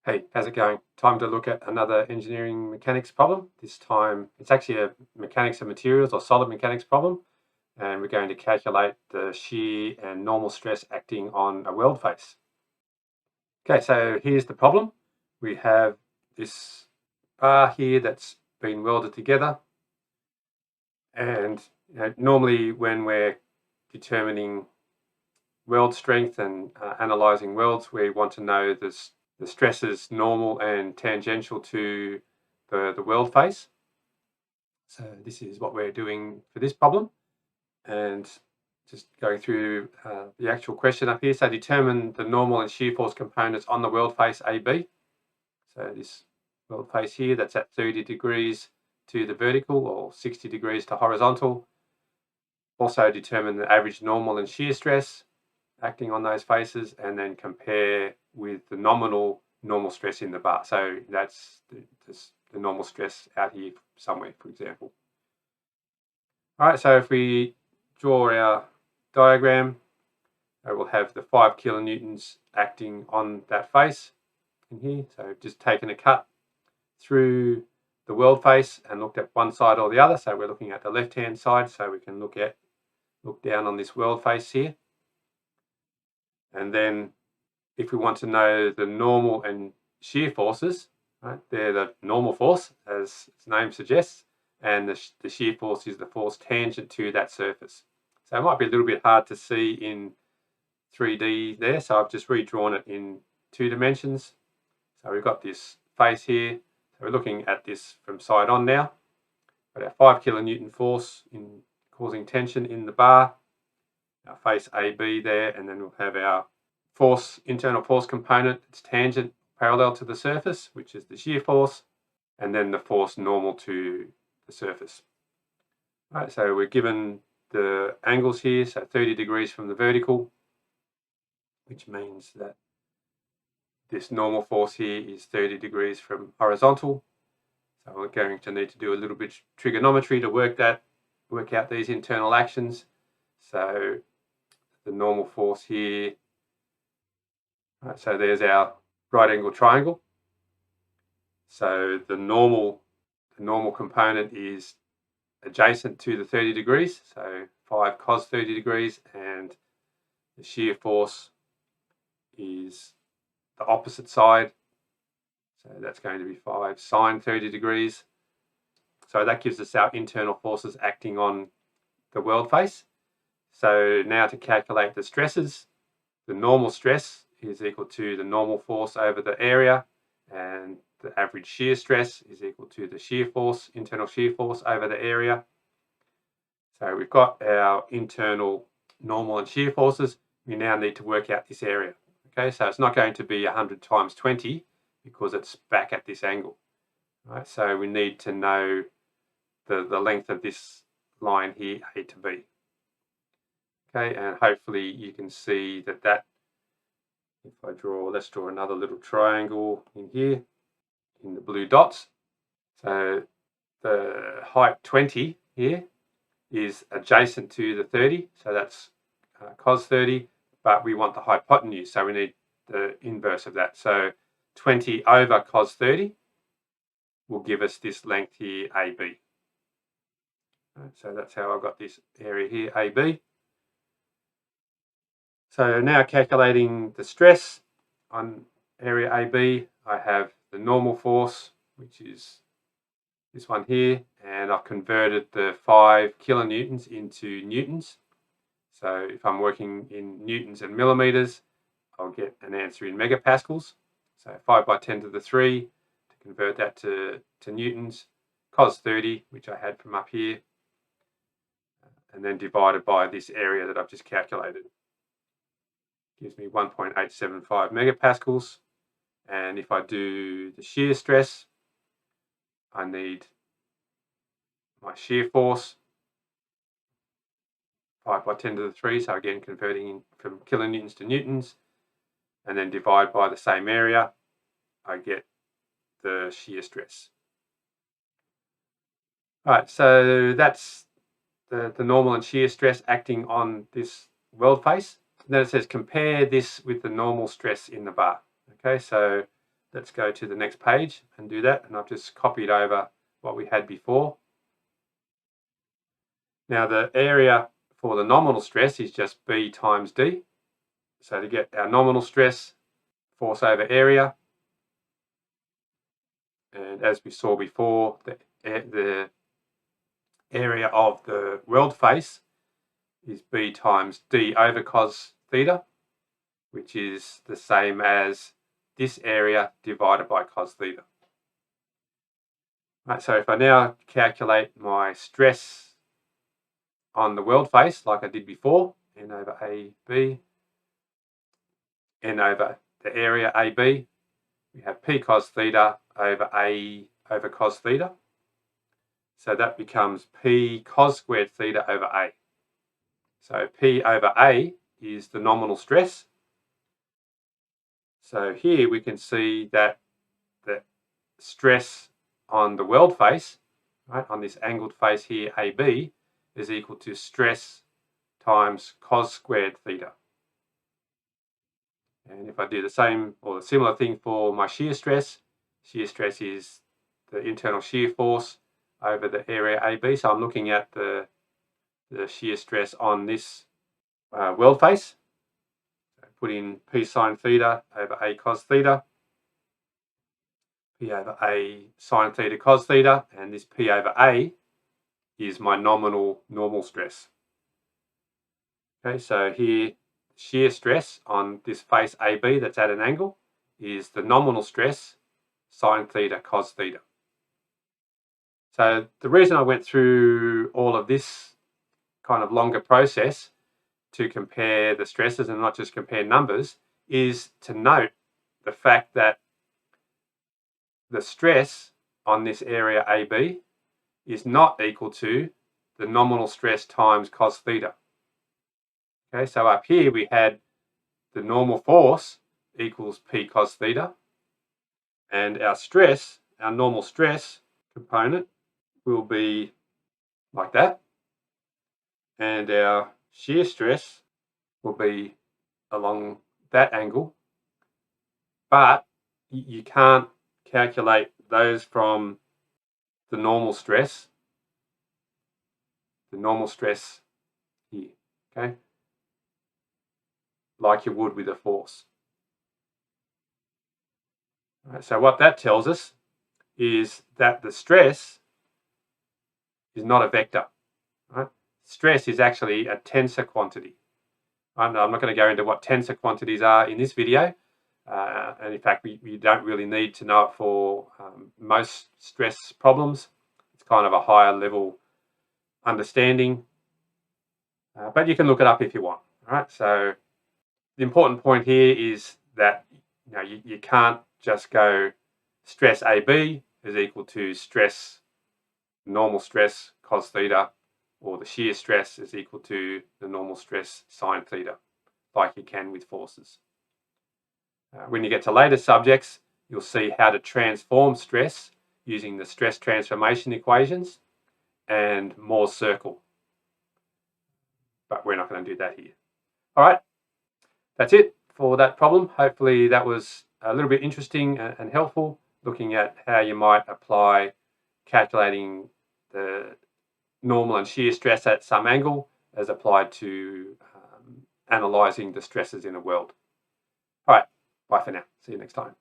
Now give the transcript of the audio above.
Hey, how's it going? Time to look at another engineering mechanics problem. This time it's actually a mechanics of materials or solid mechanics problem, and we're going to calculate the shear and normal stress acting on a weld face. Okay, so here's the problem. We have this bar here that's been welded together, and normally when we're determining weld strength and analyzing welds, we want to know the stresses normal and tangential to the weld face. So this is what we're doing for this problem, and just going through the actual question up here. So determine the normal and shear force components on the weld face AB. So this weld face here, that's at 30 degrees to the vertical or 60 degrees to horizontal. Also determine the average normal and shear stress acting on those faces, and then compare with the nominal normal stress in the bar. So that's the normal stress out here somewhere, for example. All right, so if we draw our diagram, we'll have the 5 kilonewtons acting on that face in here. So just taken a cut through the weld face and looked at one side or the other. So we're looking at the left-hand side, so we can look down on this weld face here. And then if we want to know the normal and shear forces, right, they're the normal force, as its name suggests, and the shear force is the force tangent to that surface. So it might be a little bit hard to see in 3D there, so I've just redrawn it in 2 dimensions. So we've got this face here, so we're looking at this from side on now. Got our 5 kilonewton force in causing tension in the bar, our face AB there, and then we'll have our force, internal force component, it's tangent parallel to the surface, which is the shear force, and then the force normal to the surface. All right, so we're given the angles here, so 30 degrees from the vertical, which means that this normal force here is 30 degrees from horizontal. So we're going to need to do a little bit of trigonometry to work out these internal actions. So the normal force here, right, so there's our right angle triangle. So the normal component is adjacent to the 30 degrees, so 5 cos 30 degrees, and the shear force is the opposite side. So that's going to be 5 sine 30 degrees. So that gives us our internal forces acting on the weld face. So now to calculate the stresses, the normal stress is equal to the normal force over the area, and the average shear stress is equal to the shear force, internal shear force over the area. So we've got our internal normal and shear forces. We now need to work out this area. Okay, so it's not going to be 100 times 20 because it's back at this angle. Right, so we need to know the length of this line here, A to B. Okay, and hopefully you can see that if I let's draw another little triangle in here in the blue dots. So the height 20 here is adjacent to the 30, so that's cos 30, but we want the hypotenuse, so we need the inverse of that. So 20 over cos 30 will give us this length here, AB. So that's how I've got this area here, AB. So now calculating the stress on area AB, I have the normal force, which is this one here, and I've converted the 5 kilonewtons into newtons. So if I'm working in newtons and millimeters, I'll get an answer in megapascals. So 5 by 10 to the 3 to convert that to newtons, cos 30, which I had from up here, and then divided by this area that I've just calculated. Gives me 1.875 megapascals. And if I do the shear stress, I need my shear force, 5 by 10 to the 3, so again converting from kilonewtons to newtons, and then divide by the same area, I get the shear stress. All right, so that's the normal and shear stress acting on this weld face. And then it says compare this with the normal stress in the bar. Okay, so let's go to the next page and do that. And I've just copied over what we had before. Now the area for the nominal stress is just B times D. So to get our nominal stress, force over area, and as we saw before, the area of the weld face is B times D over cos theta, which is the same as this area divided by cos theta. Right, so if I now calculate my stress on the weld face like I did before, N over AB, N over the area AB, we have P cos theta over A over cos theta. So that becomes P cos squared theta over A. So P over A is the nominal stress. So here we can see that the stress on the weld face, right, on this angled face here, AB, is equal to stress times cos squared theta. And if I do the same or a similar thing for my shear stress is the internal shear force over the area AB. So I'm looking at the shear stress on this weld face. So put in P sine theta over A cos theta, P over A sine theta cos theta, and this P over A is my nominal normal stress. Okay, so here shear stress on this face AB that's at an angle is the nominal stress sine theta cos theta. So the reason I went through all of this kind of longer process to compare the stresses and not just compare numbers is to note the fact that the stress on this area AB is not equal to the nominal stress times cos theta. Okay, so up here we had the normal force equals P cos theta, and our stress, our normal stress component, will be like that, and our shear stress will be along that angle, but you can't calculate those from the normal stress here, okay, like you would with a force. Right, so what that tells us is that the stress is not a vector. Right? Stress is actually a tensor quantity. I'm not going to go into what tensor quantities are in this video, and in fact we don't really need to know it for most stress problems. It's kind of a higher level understanding, but you can look it up if you want. Right? So the important point here is that you can't just go stress AB is equal to stress, normal stress cos theta, or the shear stress is equal to the normal stress sine theta, like you can with forces. When you get to later subjects, you'll see how to transform stress using the stress transformation equations and Moore's circle. But we're not going to do that here. All right, that's it for that problem. Hopefully that was a little bit interesting and helpful, looking at how you might apply calculating the normal and shear stress at some angle as applied to analysing the stresses in a weld. All right, bye for now. See you next time.